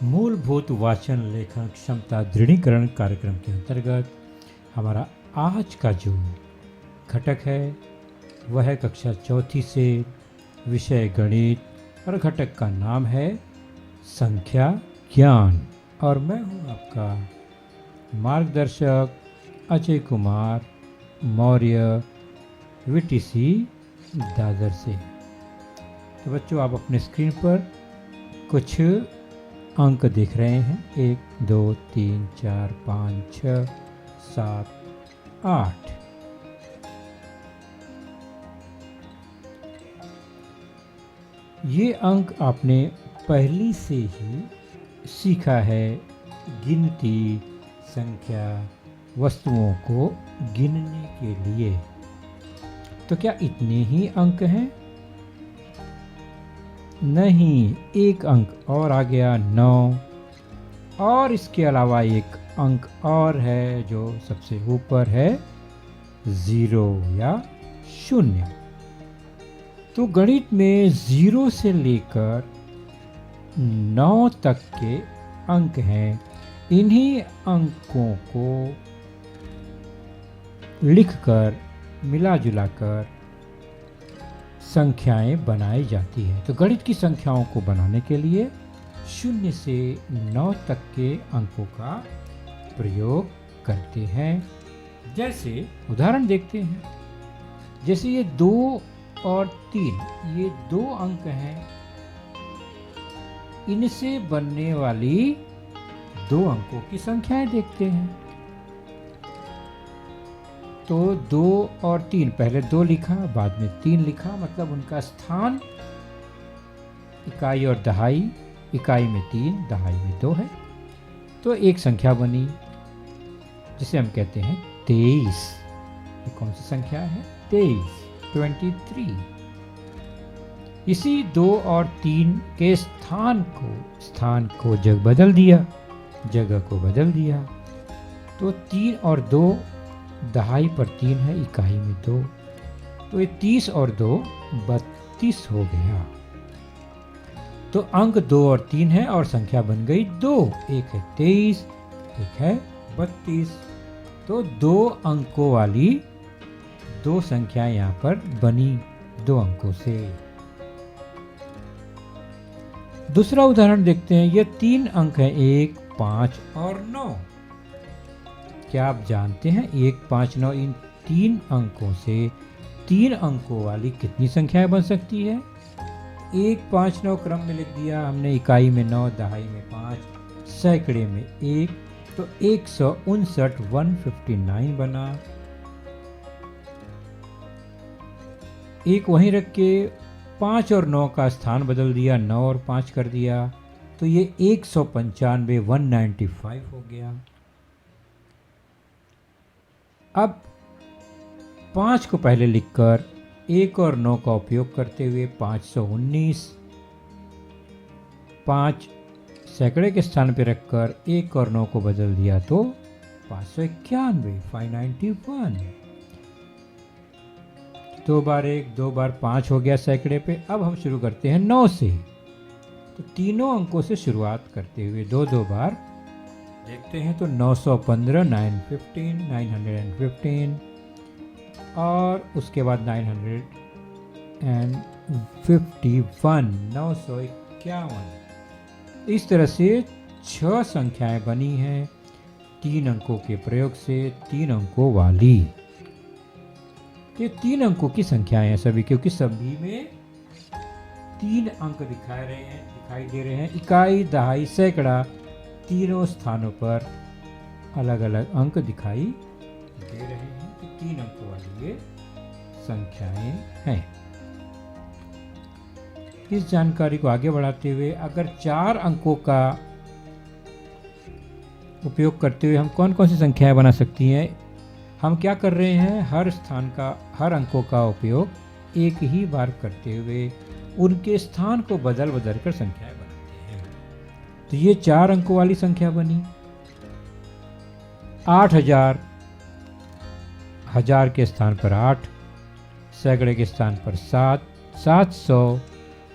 मूलभूत वाचन लेखन क्षमता दृढ़ीकरण कार्यक्रम के अंतर्गत हमारा आज का जो घटक है वह है कक्षा चौथी से विषय गणित और घटक का नाम है संख्या ज्ञान। और मैं हूं आपका मार्गदर्शक अजय कुमार मौर्य वीटीसी दादर से। तो बच्चों, आप अपने स्क्रीन पर कुछ अंक देख रहे हैं। 1 2 3 4 5 6 7 8। ये अंक आपने पहली से ही सीखा है गिनती संख्या वस्तुओं को गिनने के लिए। तो क्या इतने ही अंक हैं? नहीं, एक अंक और आ गया 9। और इसके अलावा एक अंक और है जो सबसे ऊपर है 0 या 0। तो गणित में 0 से लेकर 9 तक के अंक हैं। इन्हीं अंकों को लिखकर मिला जुलाकर संख्याएं बनाई जाती हैं। तो गणित की संख्याओं को बनाने के लिए 0 से 9 तक के अंकों का प्रयोग करते हैं। जैसे उदाहरण देखते हैं। जैसे ये 2 और 3, ये 2 अंक हैं। इनसे बनने वाली 2 अंकों की संख्याएं देखते हैं। तो 2 और 3, पहले 2 लिखा बाद में 3 लिखा, मतलब उनका स्थान इकाई और दहाई, इकाई में 3 दहाई में 2 है। तो एक संख्या बनी जिसे हम कहते हैं 23। ये कौन सी संख्या है? 23। इसी 2 और 3 के स्थान को जगह को बदल दिया। तो 3 और 2 दहाई पर 3 है, इकाई में 2। तो ये 30 और 2 32 हो गया। तो अंक 2 और 3 है और संख्या बन गई 2। एक है 23, एक है 32। तो 2 अंकों वाली 2 संख्याएं यहाँ पर बनी 2 अंकों से। दूसरा उदाहरण देखते हैं। ये 3 अंक हैं, 1 5 और 9। क्या आप जानते हैं 1 5 9 इन 3 अंकों से 3 अंकों वाली कितनी संख्याएं बन सकती है? 1 5 9 क्रम में लिख दिया हमने, इकाई में 9 दहाई में 5 सैकड़े में 1। तो 159 159 बना। एक वहीं रख के 5 और 9 का स्थान बदल दिया, 9 और 5 कर दिया। तो ये 195 195 हो गया। अब 5 को पहले लिखकर 1 और 9 का उपयोग करते हुए 519, 5 सैकड़े के स्थान पर रखकर 1 और 9 को बदल दिया तो 591 591। 2 बार 1 2 बार 5 हो गया सैकड़े पे। अब हम शुरू करते हैं 9 से। तो तीनों अंकों से शुरुआत करते हुए 2 2 बार देखते हैं। तो 915 915 915 और उसके बाद 951 951। इस तरह से 6 संख्याएं बनी हैं 3 अंकों के प्रयोग से, 3 अंकों वाली। ये 3 अंकों की संख्याएं हैं सभी, क्योंकि सभी में 3 अंक दिखाई दे रहे हैं। इकाई दहाई सैकड़ा तीनों स्थानों पर अलग अलग अंक दिखाई दे रहे हैं। तो 3 अंकों वाली ये संख्याएं हैं। इस जानकारी को आगे बढ़ाते हुए अगर 4 अंकों का उपयोग करते हुए हम कौन कौन सी संख्याएं बना सकती हैं? हम क्या कर रहे हैं? हर अंकों का उपयोग एक ही बार करते हुए उनके स्थान को बदल कर संख्याएं बनाते हैं। तो ये 4 अंकों वाली संख्या बनी। 8000, हजार के स्थान पर 8, सैकड़े के स्थान पर 7, 700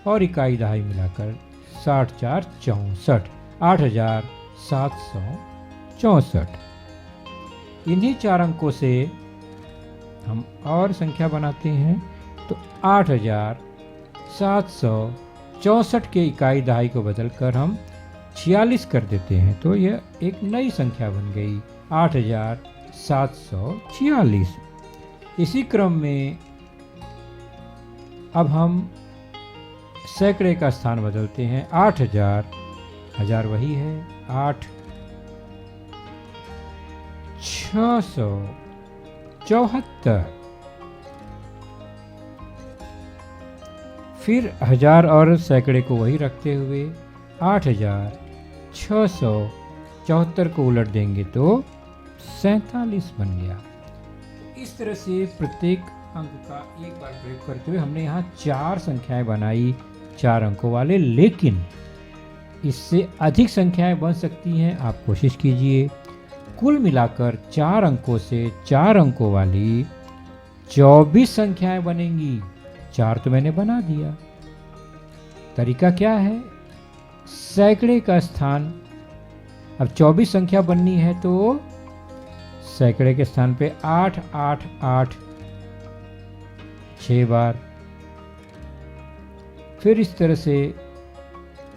और इकाई दहाई मिलाकर 60 4 64। 8764। इन्हीं 4 अंकों से हम और संख्या बनाते हैं तो 8764 के इकाई दहाई को बदलकर हम 46 कर देते हैं, तो यह एक नई संख्या बन गई 8746। इसी क्रम में अब हम सैकड़े का स्थान बदलते हैं। 8000, हजार वही है, 8674। फिर हजार और सैकड़े को वही रखते हुए 8674 को उलट देंगे तो 47 बन गया। इस तरह से प्रत्येक अंक का एक बार प्रयोग करते हुए हमने यहाँ 4 संख्याएं बनाई 4 अंकों वाले, लेकिन इससे अधिक संख्याएं बन सकती हैं। आप कोशिश कीजिए। कुल मिलाकर 4 अंकों से 4 अंकों वाली 24 संख्याएं बनेंगी। 4 तो मैंने बना दिया। तरीका क्या है? सैकड़े का स्थान, अब 24 संख्या बननी है तो सैकड़े के स्थान पे 8 8 8 6 बार, फिर इस तरह से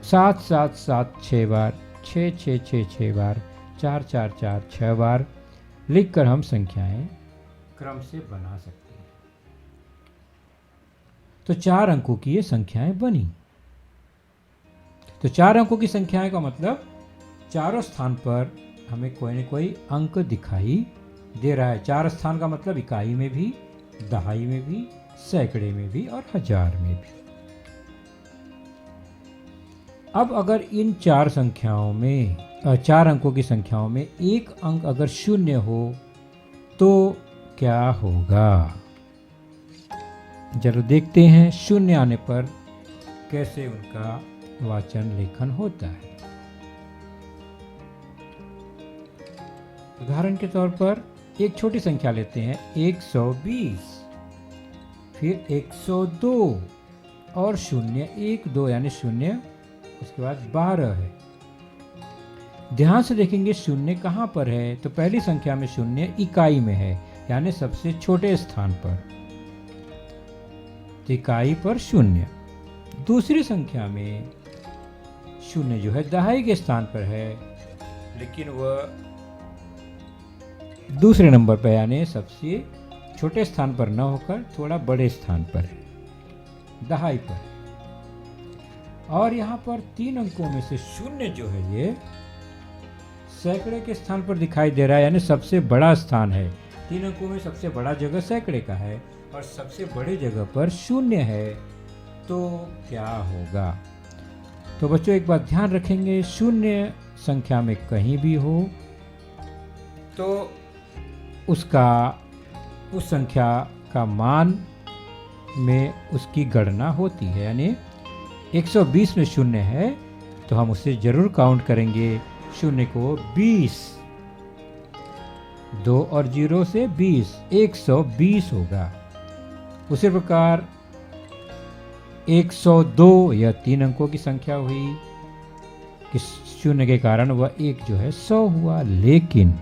7 7 7 6 बार, 6 6 6 6 बार, 4 4 4 6 बार लिखकर हम संख्याएं क्रम से बना सकते हैं। तो 4 अंकों की ये संख्याएं बनी। तो 4 अंकों की संख्याएं का मतलब चारों स्थान पर हमें कोई न कोई अंक दिखाई दे रहा है। 4 स्थान का मतलब इकाई में भी, दहाई में भी, सैकड़े में भी और हजार में भी। अब अगर इन 4 संख्याओं में 4 अंकों की संख्याओं में एक अंक अगर शून्य हो तो क्या होगा? जरूर देखते हैं शून्य आने पर कैसे उनका वाचन लेखन होता है। उदाहरण के तौर पर एक छोटी संख्या लेते हैं 120, फिर 102 और 0 1 2 यानी 0, उसके बाद 12 है। ध्यान से देखेंगे शून्य कहाँ पर है, तो पहली संख्या में शून्य इकाई में है, यानी सबसे छोटे स्थान पर, तो इकाई पर शून्य। दूसरी संख्या में शून्य जो है दहाई के स्थान पर है, लेकिन वह दूसरे नंबर पर यानी सबसे छोटे स्थान पर न होकर थोड़ा बड़े स्थान पर है, दहाई पर। और यहाँ पर 3 अंकों में से शून्य जो है ये सैकड़े के स्थान पर दिखाई दे रहा है, यानी सबसे बड़ा स्थान है। 3 अंकों में सबसे बड़ा जगह सैकड़े का है और सबसे बड़े जगह पर शून्य है, तो क्या होगा? तो बच्चों एक बात ध्यान रखेंगे, शून्य संख्या में कहीं भी हो तो उस संख्या का मान में उसकी गणना होती है। यानी 120 में शून्य है तो हम उसे जरूर काउंट करेंगे, शून्य को 20, 2 और 0 से 20, 120 होगा। उसी प्रकार 102 यह 3 अंकों की संख्या हुई कि शून्य के कारण वह 1 जो है 100 हुआ, लेकिन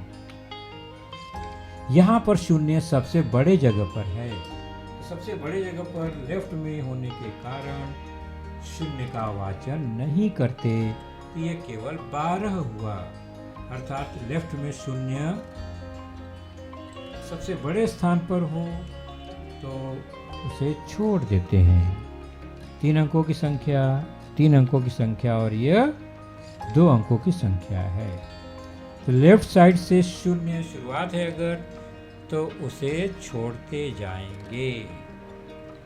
यहाँ पर शून्य सबसे बड़े जगह पर है। सबसे बड़े जगह पर लेफ्ट में होने के कारण शून्य का वाचन नहीं करते, तो यह केवल 12 हुआ। अर्थात लेफ्ट में शून्य सबसे बड़े स्थान पर हो तो उसे छोड़ देते हैं। 3 अंकों की संख्या, 3 अंकों की संख्या और यह 2 अंकों की संख्या है। तो लेफ्ट साइड से शून्य शुरुआत है अगर, तो उसे छोड़ते जाएंगे।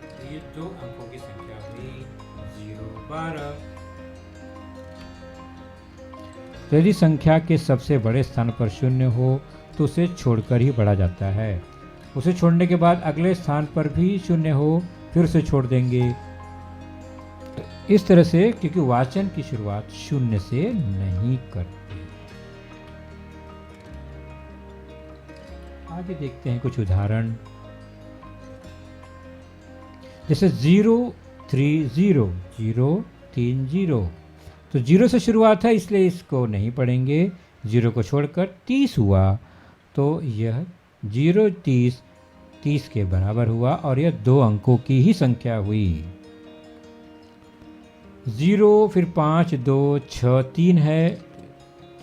तो ये 2 अंकों की संख्या हुई 0 12। तो यदि संख्या के सबसे बड़े स्थान पर शून्य हो तो उसे छोड़कर ही बढ़ा जाता है। उसे छोड़ने के बाद अगले स्थान पर भी शून्य हो फिर उसे छोड़ देंगे। तो इस तरह से, क्योंकि वाचन की शुरुआत शून्य से नहीं करते। आगे देखते हैं कुछ उदाहरण, जैसे 0 3 0 0 3 0, तो 0 से शुरुआत है इसलिए इसको नहीं पढ़ेंगे। 0 को छोड़कर 30 हुआ तो यह 0 30 के बराबर हुआ और यह 2 अंकों की ही संख्या हुई। 0 फिर 5 2 6 3 है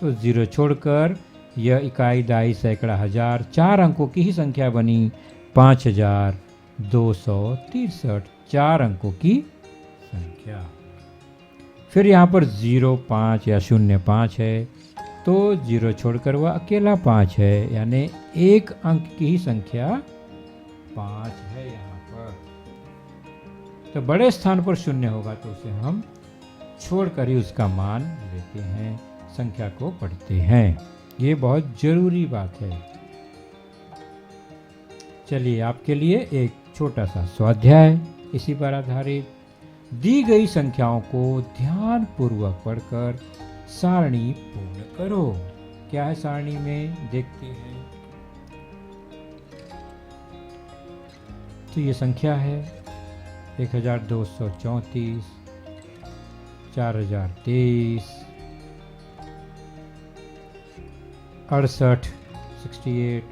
तो 0 छोड़कर यह इकाई दाई सैकड़ा हजार 4 अंकों की ही संख्या बनी। 5263 4 अंकों की संख्या। फिर यहाँ पर 0 5 या 0 5 है तो 0 छोड़कर वह अकेला 5 है, यानी 1 अंक की ही संख्या 5 है यहाँ पर। तो बड़े स्थान पर 0 होगा तो उसे हम छोड़कर ही उसका मान लेते हैं, संख्या को पढ़ते हैं। ये बहुत जरूरी बात है। चलिए आपके लिए एक छोटा सा स्वाध्याय इसी पर आधारित। दी गई संख्याओं को ध्यान पूर्वक पढ़कर सारणी पूर्ण करो। क्या है सारणी में देखते हैं। तो ये संख्या है 1234, 4023, 68, 68,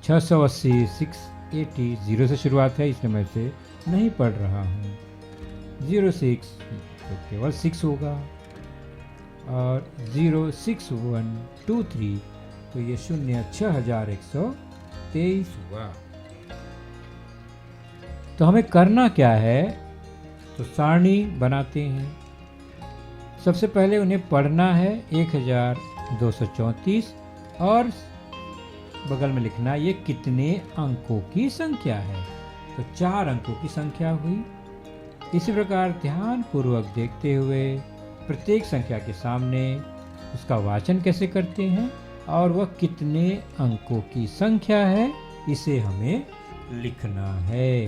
680, 680। 0 से शुरुआत है इसलिए मैं इसे नहीं पढ़ रहा हूँ। 06 तो केवल 6 होगा और 06123 तो ये 6123 हुआ। तो हमें करना क्या है, तो सारणी बनाते हैं। सबसे पहले उन्हें पढ़ना है 1234 और बगल में लिखना ये कितने अंकों की संख्या है, तो 4 अंकों की संख्या हुई। इसी प्रकार ध्यान पूर्वक देखते हुए प्रत्येक संख्या के सामने उसका वाचन कैसे करते हैं और वह कितने अंकों की संख्या है इसे हमें लिखना है।